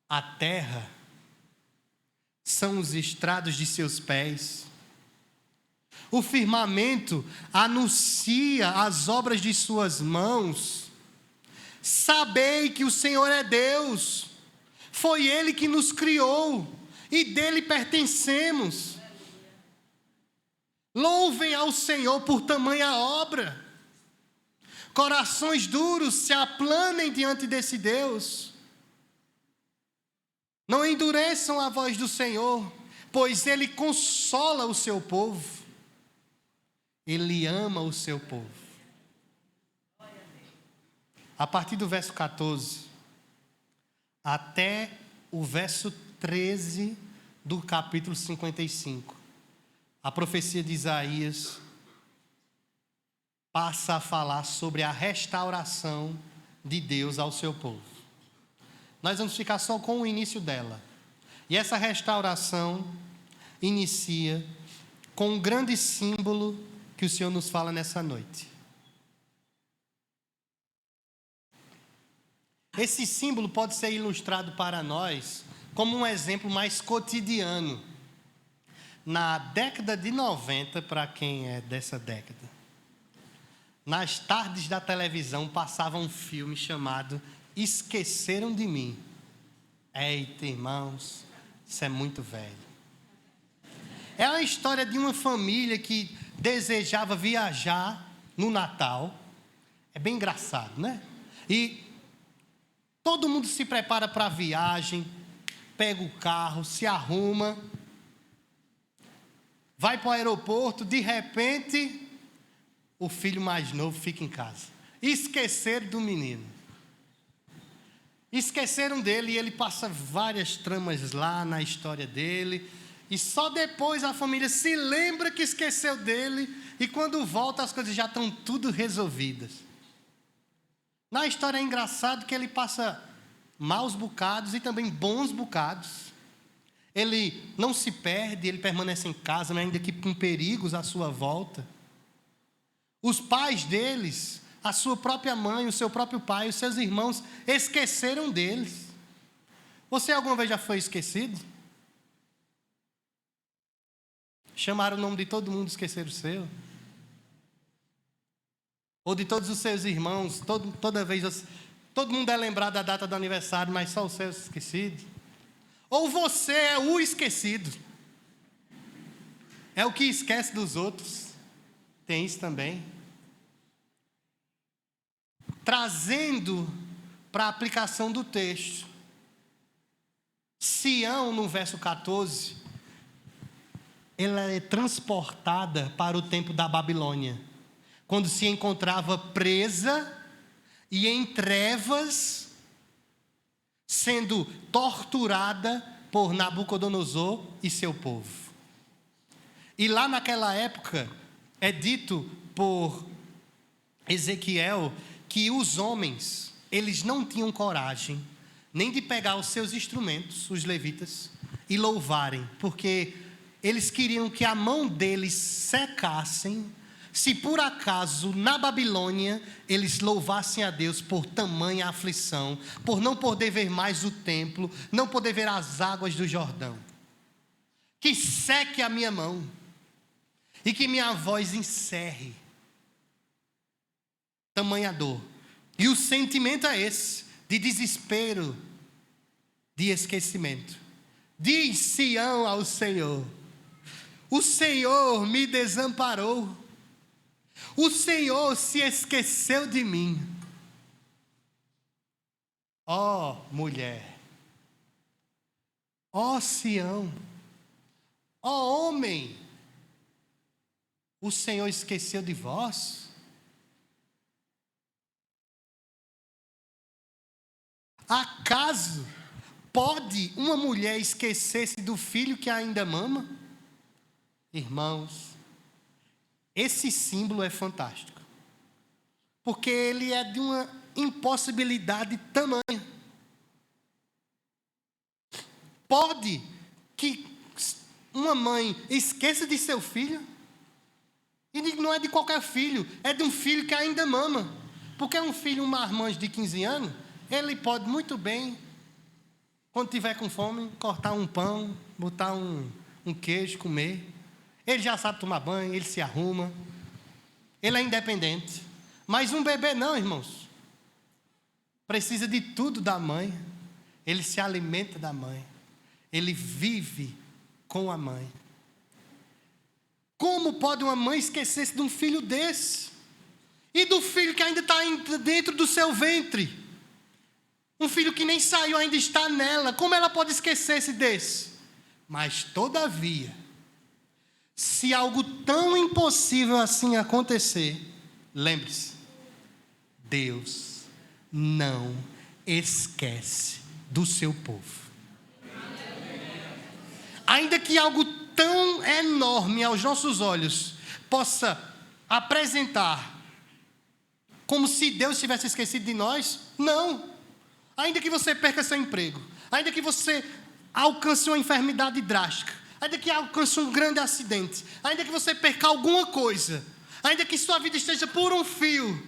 S1: A terra são os estrados de seus pés. O firmamento anuncia as obras de suas mãos. Sabei que o Senhor é Deus. Foi Ele que nos criou e dele pertencemos. Louvem ao Senhor por tamanha obra. Corações duros se aplanem diante desse Deus. Não endureçam a voz do Senhor, pois Ele consola o seu povo. Ele ama o seu povo. A partir do verso 14, até o verso 13 do capítulo 55, a profecia de Isaías passa a falar sobre a restauração de Deus ao seu povo. Nós vamos ficar só com o início dela. E essa restauração inicia com um grande símbolo que o Senhor nos fala nessa noite. Esse símbolo pode ser ilustrado para nós como um exemplo mais cotidiano. Na década de 90, para quem é dessa década, nas tardes da televisão passava um filme chamado Esqueceram de Mim. Eita, irmãos, isso é muito velho. É a história de uma família que desejava viajar no Natal. É bem engraçado, né? E todo mundo se prepara para a viagem, pega o carro, se arruma, vai para o aeroporto, de repente, o filho mais novo fica em casa. Esqueceram do menino. Esqueceram dele e ele passa várias tramas lá na história dele. E só depois a família se lembra que esqueceu dele. E quando volta as coisas já estão tudo resolvidas. Na história é engraçado que ele passa maus bocados e também bons bocados. Ele não se perde, ele permanece em casa, mas ainda que com perigos à sua volta. Os pais deles, a sua própria mãe, o seu próprio pai, os seus irmãos, esqueceram deles. Você alguma vez já foi esquecido? Chamaram o nome de todo mundo, esqueceram o seu? Ou de todos os seus irmãos, toda vez, todo mundo é lembrado da data do aniversário, mas só o seu é esquecido? Ou você é o esquecido? É o que esquece dos outros? Tem isso também. Trazendo para a aplicação do texto, Sião, no verso 14, ela é transportada para o tempo da Babilônia, quando se encontrava presa e em trevas, sendo torturada por Nabucodonosor e seu povo. E lá naquela época, é dito por Ezequiel que os homens, eles não tinham coragem nem de pegar os seus instrumentos, os levitas, e louvarem, porque eles queriam que a mão deles secassem, se por acaso na Babilônia eles louvassem a Deus por tamanha aflição, por não poder ver mais o templo, não poder ver as águas do Jordão. Que seque a minha mão e que minha voz encerre. tamanha dor. E o sentimento é esse, de desespero, de esquecimento. Diz Sião ao Senhor: o Senhor me desamparou, o Senhor se esqueceu de mim. Ó mulher, ó Sião, ó homem, o Senhor esqueceu de vós? Acaso pode uma mulher esquecer-se do filho que ainda mama? Irmãos, esse símbolo é fantástico, porque ele é de uma impossibilidade tamanha. Pode que uma mãe esqueça de seu filho? E não é de qualquer filho, é de um filho que ainda mama. Porque um filho, um marmanjo de 15 anos, ele pode muito bem, quando tiver com fome, cortar um pão, botar um queijo, comer. Ele já sabe tomar banho, ele se arruma. Ele é independente. Mas um bebê não, irmãos. Precisa de tudo da mãe. Ele se alimenta da mãe. Ele vive com a mãe. Como pode uma mãe esquecer-se de um filho desse? E do filho que ainda está dentro do seu ventre? Um filho que nem saiu, ainda está nela. Como ela pode esquecer-se desse? Mas, todavia, se algo tão impossível assim acontecer, lembre-se, Deus não esquece do seu povo. Ainda que algo tão enorme aos nossos olhos possa apresentar como se Deus tivesse esquecido de nós, não. Ainda que você perca seu emprego, ainda que você alcance uma enfermidade drástica, ainda que alcance um grande acidente, ainda que você perca alguma coisa, ainda que sua vida esteja por um fio,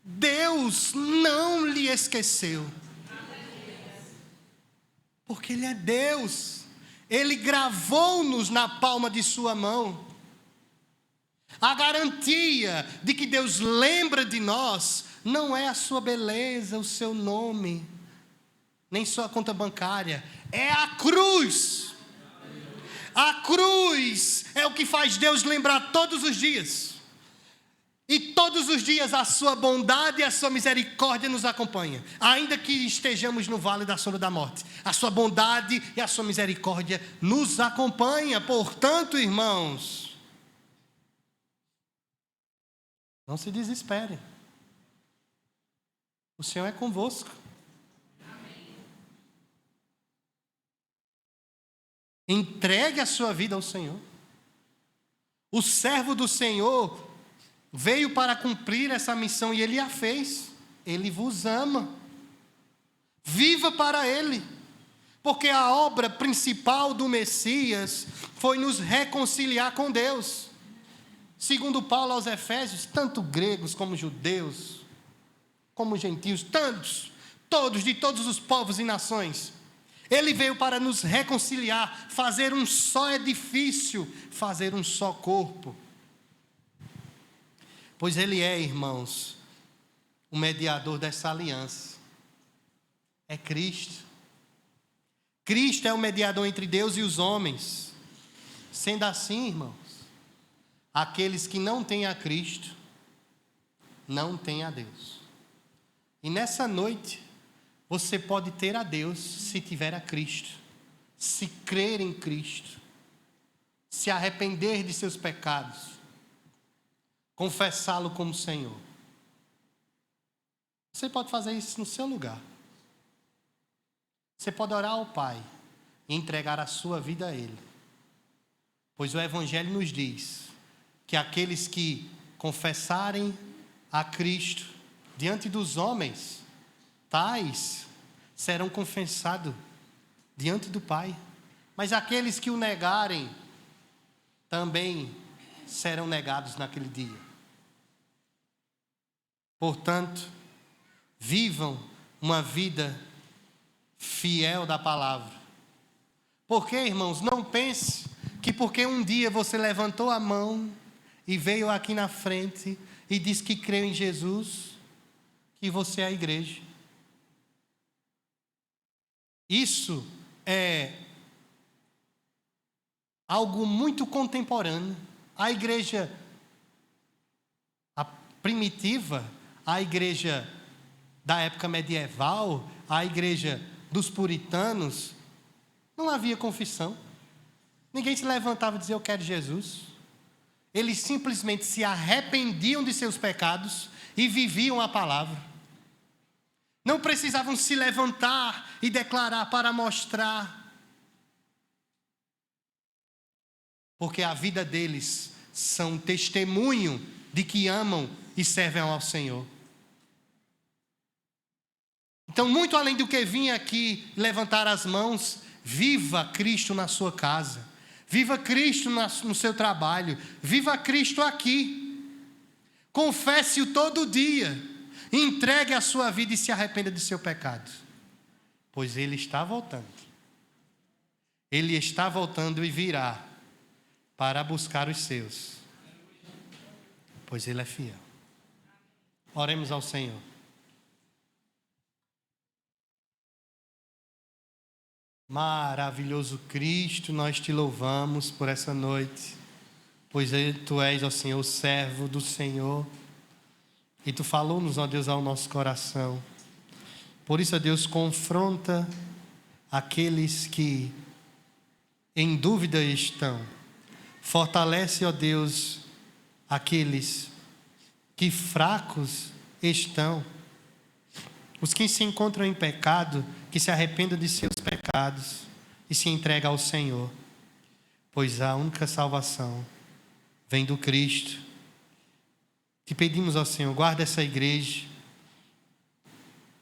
S1: Deus não lhe esqueceu. Porque Ele é Deus. Ele gravou-nos na palma de sua mão. A garantia de que Deus lembra de nós não é a sua beleza, o seu nome, nem sua conta bancária. É a cruz. A cruz é o que faz Deus lembrar todos os dias. E todos os dias a sua bondade e a sua misericórdia nos acompanham. Ainda que estejamos no vale da sombra da morte, a sua bondade e a sua misericórdia nos acompanham. Portanto, irmãos, não se desesperem. O Senhor é convosco. Entregue a sua vida ao Senhor. O servo do Senhor veio para cumprir essa missão e Ele a fez. Ele vos ama. Viva para Ele. Porque a obra principal do Messias foi nos reconciliar com Deus. Segundo Paulo aos Efésios, tanto gregos como judeus, como gentios, todos de todos os povos e nações. Ele veio para nos reconciliar, fazer um só edifício, fazer um só corpo. Pois Ele é, irmãos, o mediador dessa aliança. É Cristo. Cristo é o mediador entre Deus e os homens. Sendo assim, irmãos, aqueles que não têm a Cristo, não têm a Deus. E nessa noite, você pode ter a Deus se tiver a Cristo, se crer em Cristo, se arrepender de seus pecados, confessá-lo como Senhor. Você pode fazer isso no seu lugar. Você pode orar ao Pai e entregar a sua vida a Ele. Pois o Evangelho nos diz que aqueles que confessarem a Cristo diante dos homens, tais serão confessados diante do Pai. Mas aqueles que o negarem, também serão negados naquele dia. Portanto, vivam uma vida fiel da palavra. Porque, irmãos, não pense que porque um dia você levantou a mão e veio aqui na frente e diz que creu em Jesus, que você é a igreja. Isso é algo muito contemporâneo. A igreja primitiva, a igreja da época medieval, a igreja dos puritanos, não havia confissão. Ninguém se levantava e dizia: eu quero Jesus. Eles simplesmente se arrependiam de seus pecados e viviam a palavra. Não precisavam se levantar e declarar para mostrar, porque a vida deles são testemunho de que amam e servem ao Senhor. Então, muito além do que vir aqui levantar as mãos, viva Cristo na sua casa, viva Cristo no seu trabalho, viva Cristo aqui. Confesse-o todo dia, entregue a sua vida e se arrependa de seu pecado, pois Ele está voltando. Ele está voltando e virá para buscar os seus, pois Ele é fiel. Oremos ao Senhor. Maravilhoso Cristo, nós te louvamos por essa noite, pois Tu és, ó Senhor, o servo do Senhor, e Tu falou-nos, ó Deus, ao nosso coração. Por isso, ó Deus, confronta aqueles que em dúvida estão. Fortalece, ó Deus, aqueles que fracos estão. Os que se encontram em pecado, que se arrependam de seus pecados e se entregam ao Senhor. Pois a única salvação vem do Cristo. Te pedimos, ó Senhor, guarda essa igreja,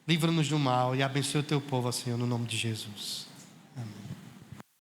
S1: livra-nos do mal e abençoe o Teu povo, ó Senhor, no nome de Jesus. Amém.